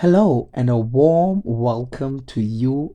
Hello and a warm welcome to you.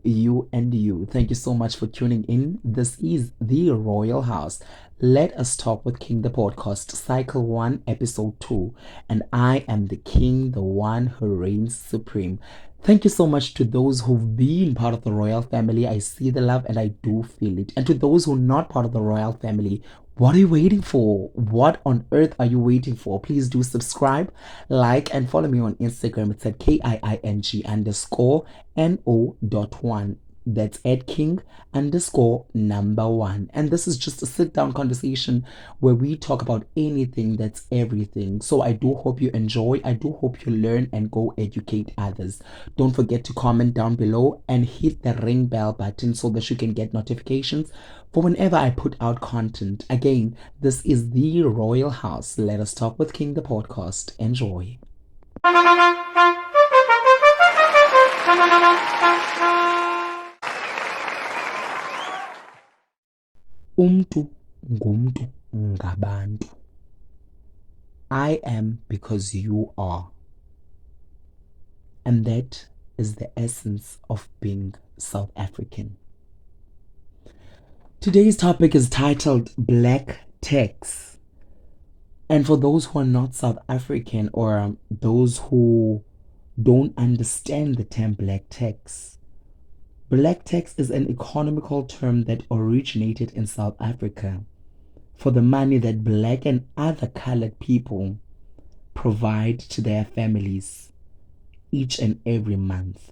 Thank you so much for tuning in. This is the Royal House. Let us talk with King the podcast, Cycle.1, episode 2. And I am the King, the one who reigns supreme. Thank you so much to those who've been part of the royal family. I see the love and I do feel it. And to those who are not part of the royal family, what are you waiting for? What on earth are you waiting for? Please do subscribe, like, and follow me on Instagram. It's at KIING_NO.1. That's at King underscore number one. And this is just a sit down conversation where we talk about anything that's everything. So I do hope you enjoy. I do hope you learn and go educate others. Don't forget to comment down below and hit the ring bell button so that you can get notifications for whenever I put out content. Again, this is the Royal House. Let us talk with King the podcast. Enjoy. Umtu ngumntu ngabantu. I am because you are. And that is the essence of being South African. Today's topic is titled Black Tax. And for those who are not South African or those who don't understand the term black tax is an economical term that originated in South Africa for the money that black and other colored people provide to their families each and every month.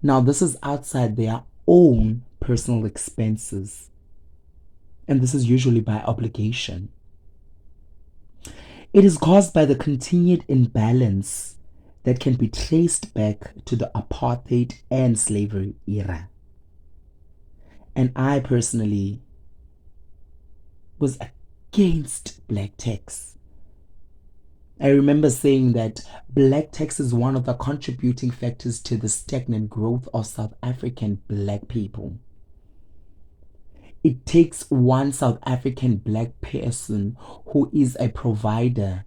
Now, this is outside their own personal expenses, and this is usually by obligation. It is caused by the continued imbalance that can be traced back to the apartheid and slavery era. And I personally was against black tax. I remember saying that black tax is one of the contributing factors to the stagnant growth of South African black people. It takes one South African black person who is a provider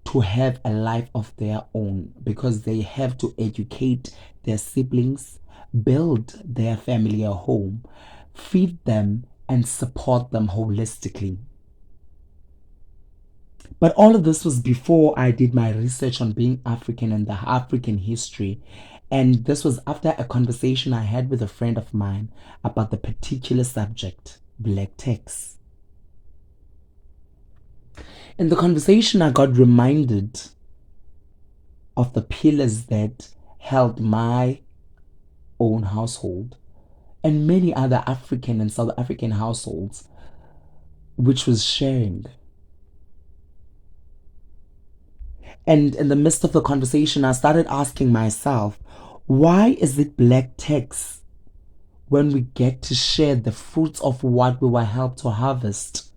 to have a life of their own, because they have to educate their siblings, build their family a home, feed them, and support them holistically. But all of this was before I did my research on being African and the African history. And this was after a conversation I had with a friend of mine about the particular subject, black tax. In the conversation, I got reminded of the pillars that held my own household and many other African and South African households, which was sharing. And in the midst of the conversation, I started asking myself, why is it black tax when we get to share the fruits of what we were helped to harvest?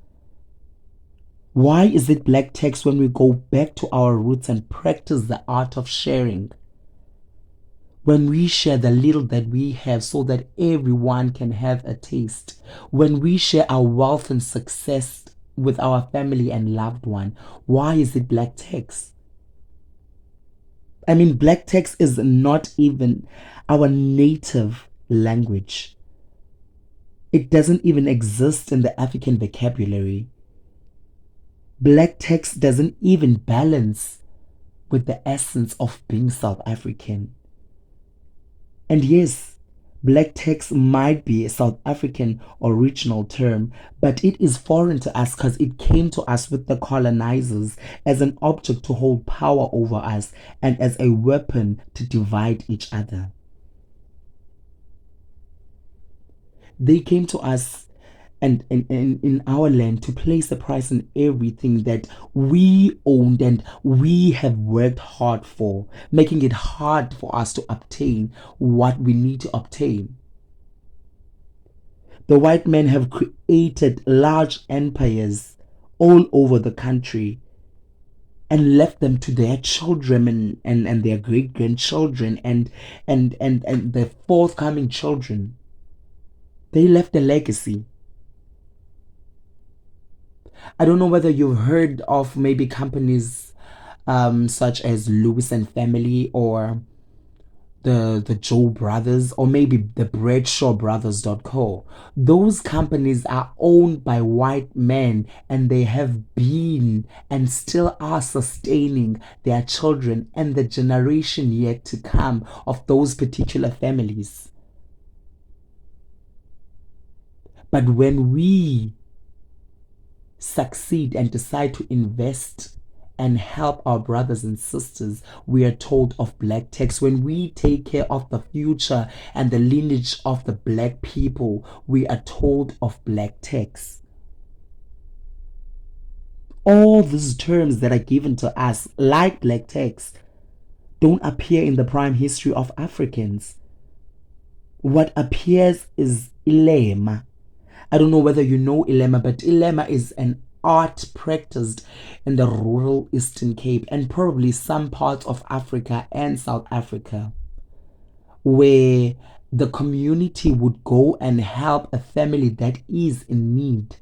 Why is it black tax when we go back to our roots and practice the art of sharing? When we share the little that we have so that everyone can have a taste. When we share our wealth and success with our family and loved one. Why is it black tax? I mean, black tax is not even our native language. It doesn't even exist in the African vocabulary. Black tax doesn't even balance with the essence of being South African. And yes, black tax might be a South African original term, but it is foreign to us because it came to us with the colonizers as an object to hold power over us and as a weapon to divide each other. They came to us and in our land to place a price on everything that we owned and we have worked hard for, making it hard for us to obtain what we need to obtain. The white men have created large empires all over the country and left them to their children and their great grandchildren and their forthcoming children. They left a legacy. I don't know whether you've heard of maybe companies such as Lewis and Family or the Joe Brothers, or maybe the Bradshaw Brothers.co. Those companies are owned by white men, and they have been and still are sustaining their children and the generation yet to come of those particular families. But when we succeed and decide to invest and help our brothers and sisters, we are told of black tax. When we take care of the future and the lineage of the black people, we are told of black tax. All these terms that are given to us, like black tax, don't appear in the prime history of Africans. What appears is ilema. I don't know whether you know ilema, but ilema is an art practiced in the rural Eastern Cape and probably some parts of Africa and South Africa, where the community would go and help a family that is in need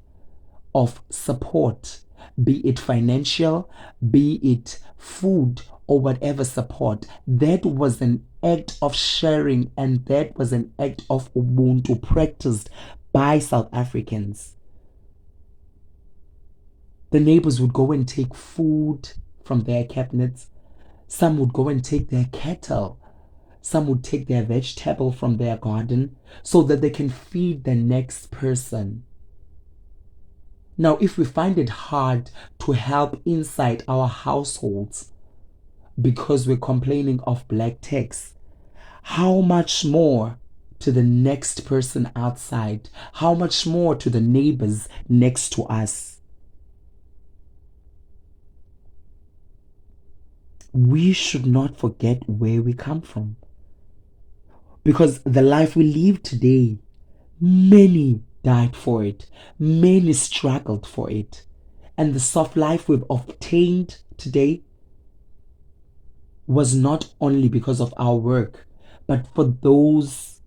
of support, be it financial, be it food, or whatever support. That was an act of sharing, and that was an act of ubuntu practiced by South Africans. The neighbors would go and take food from their cabinets. Some would go and take their cattle. Some would take their vegetable from their garden so that they can feed the next person. Now, if we find it hard to help inside our households because we're complaining of black tax, how much more to the next person outside? How much more to the neighbors next to us? We should not forget where we come from, because the life we live today, many died for it, many struggled for it, and the soft life we've obtained today was not only because of our work, but for those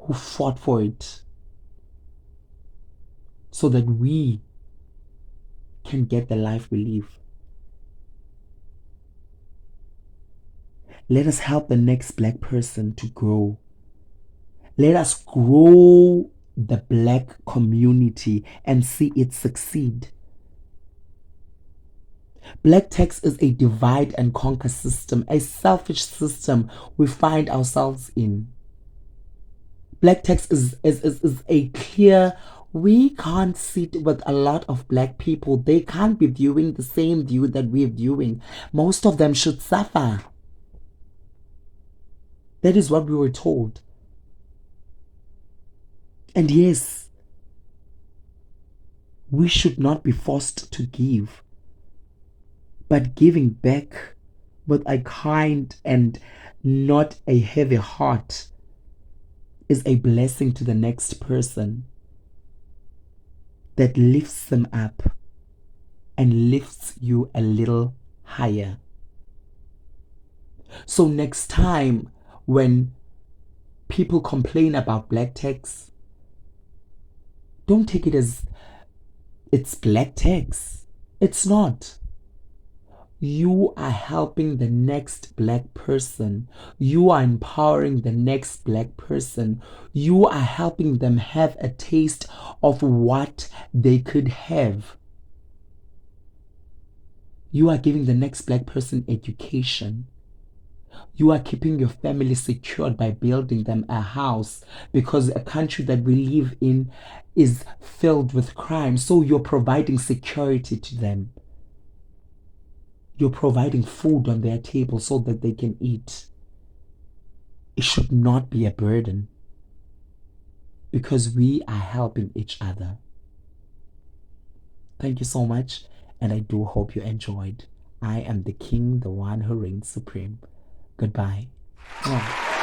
who fought for it so that we can get the life we live. Let us help the next black person to grow. Let us grow the black community and see it succeed. Black tax is a divide and conquer system, a selfish system we find ourselves in. Black tax is a clear, we can't sit with a lot of black people. They can't be viewing the same view that we're viewing. Most of them should suffer. That is what we were told. And yes, we should not be forced to give, but giving back with a kind and not a heavy heart is a blessing to the next person that lifts them up and lifts you a little higher. So next time when people complain about black tax, don't take it as it's black tax. It's not. You are helping the next black person. You are empowering the next black person. You are helping them have a taste of what they could have. You are giving the next black person education. You are keeping your family secured by building them a house, because a country that we live in is filled with crime. So you're providing security to them. You're providing food on their table so that they can eat. It should not be a burden, because we are helping each other. Thank you so much, and I do hope you enjoyed. I am the king, the one who reigns supreme. Goodbye. Yeah.